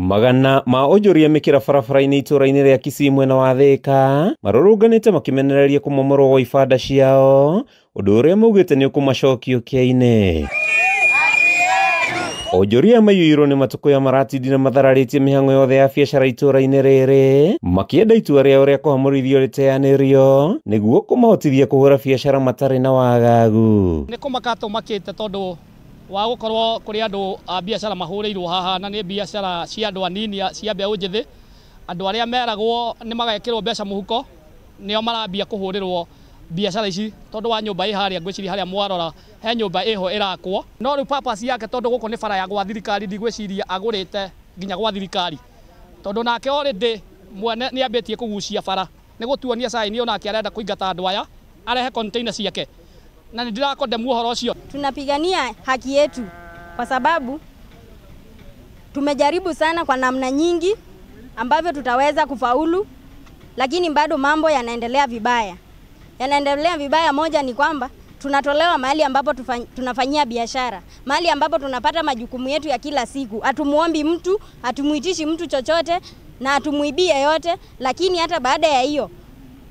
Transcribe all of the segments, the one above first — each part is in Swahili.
Magana ma onjoria mikira barabara-ini itura-ini ria Kisii mwena wa Thika marurunganite makimenereria kumomorwo gwa ibanda ciao undu uria maugite ni ukumacokio kia-ini. Onjoria maiyuirwo ni matuko ya maratindi na mathararitie mihango yothe ya biacara itura-ini riri makienda itua riao ria kuhamurithio riteanirio niguo kumahotithia kuhura biacara matari na wagagu. Ni kumakato makite tondu wa gukorwo kuri andu a biacara mahurirwo haha na ni biacara cia andu anini cia mbeu njithi, andu aria meragwo ni magekirwo mbeca muhuko nio marambia kuhurirwo biacara ici tondu wa nyumba i haria ngwiciria haria mwarora he nyumba iho irakwo no ri purpose yake tondu guko ni bara ya gwa thirikari ndigwiciria agurite nginya gwa thirikari tondu nake already mwene ni ambitie kugucia bara ni gutuonia saini ona arenda kuingata andu aya arehe container ciake na ndirakodemu uhoro ucio. Tunapigania haki yetu kwa sababu tumejaribu sana kwa namna nyingi ambavyo tutaweza kufaulu, lakini bado mambo yanaendelea vibaya. Yanaendelea vibaya, moja ni kwamba tunatolewa mahali ambapo tunafanyia biashara, mahali ambapo tunapata majukumu yetu ya kila siku. Hatumuombi mtu, hatumuitishi mtu chochote na hatumuibie yote, lakini hata baada ya hiyo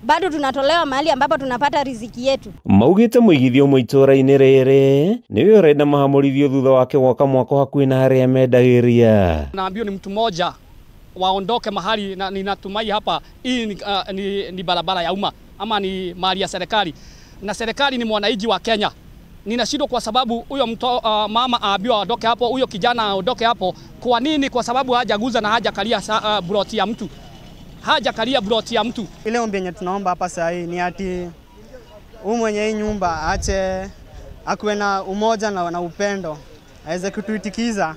bado tunatolewa mahali ambapo tunapata riziki yetu. Maugite muigithio mwitura-ini riri niwe urenda mahamurithio thutha wake gwaka mwako hakuhi na haria mendagiria. Naambio ni mtu mmoja waondoke mahali na ninatumai hapa hii ni barabara ya umma ama ni mali ya serikali, na serikali ni mwananchi wa Kenya. Ninashindwa kwa sababu huyo mama aambiwa aondoke hapo, huyo kijana aondoke hapo. Kwa nini? Kwa sababu hajaguza na hajakalia broti ya mtu. Hajakalia broti ya mtu. Ile ombi yenye tunaomba hapa saa hii ni ati mwenye hii nyumba ache akuwe na umoja na upendo, aweze kutuitikiza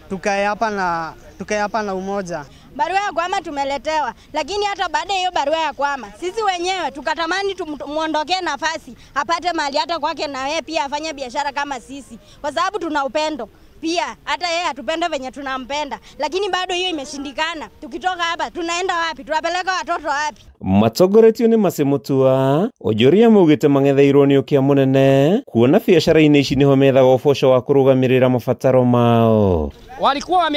tukae hapa na umoja. Barua ya kwama tumeletewa, lakini hata baada ya hiyo barua ya kwama sisi wenyewe tukatamani tumuondokee nafasi apate mali hata kwake na yeye pia afanye biashara kama sisi, kwa sababu tuna upendo pia, hata yeye atupende venye tunampenda, lakini bado hiyo imeshindikana. Tukitoka hapa tunaenda wapi? Tunapeleka watoto wapi? Matogoretio ni Masemutua onjoria maugite mangetheirwo ni ukia munene kuona biacara-ini ici niho methaga uboco wa kurugamirira mabataro mao. Walikuwa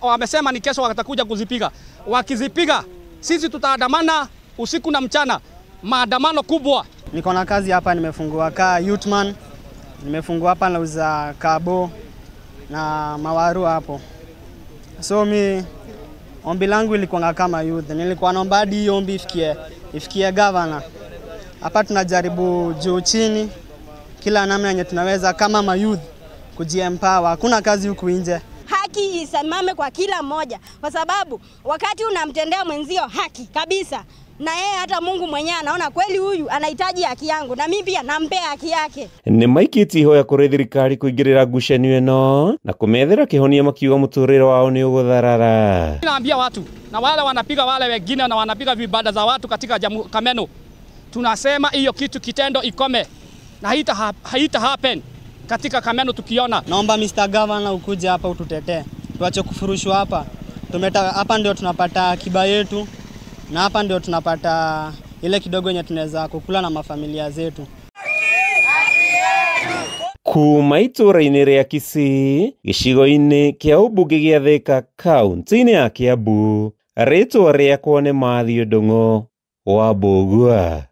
wamesema ni kesho watakuja kuzipiga. Wakizipiga sisi tutaandamana usiku na mchana, maandamano kubwa. Niko na kazi hapa, nimefungua ka youthman, nimefungua hapa nauza kabo na mawaru hapo. So ombi langu ilikuwa kama youth, nilikuwa naomba hadi ombi ifikie governor. Hapa tunajaribu juu chini kila namna yenye tunaweza kama youth kujiempower. Hakuna kazi huku nje. Haki isimame kwa kila mmoja, kwa sababu wakati unamtendea mwenzio haki kabisa, na yeye hata Mungu mwenyewe anaona kweli huyu anahitaji haki yangu na mimi pia nampea haki yake. Ni maikiti ihoya kuri thirikari kuingirira ngucanio ino na kumethera kihonia makiuga muturire wao ni ugutharara. Naambia watu na wale wanapiga wale wengine na wanapiga vibanda za watu katika Kameno, tunasema hiyo kitu kitendo ikome na haita happen katika Kameno tukiona. Naomba Mr. Governor ukuje hapa ututetee, tuache kufurushwa hapa. Hapa ndio tunapata akiba yetu na hapa ndio tunapata ile kidogo yenye tunaweza kukula na mafamilia zetu. Kuma itura-ini ria Kisii gicigo-ini kia ubunge gia Thika kaunti-ini ya Kiambu, ritwa riakwa ni Mathew Ndung'u wa Mbugua.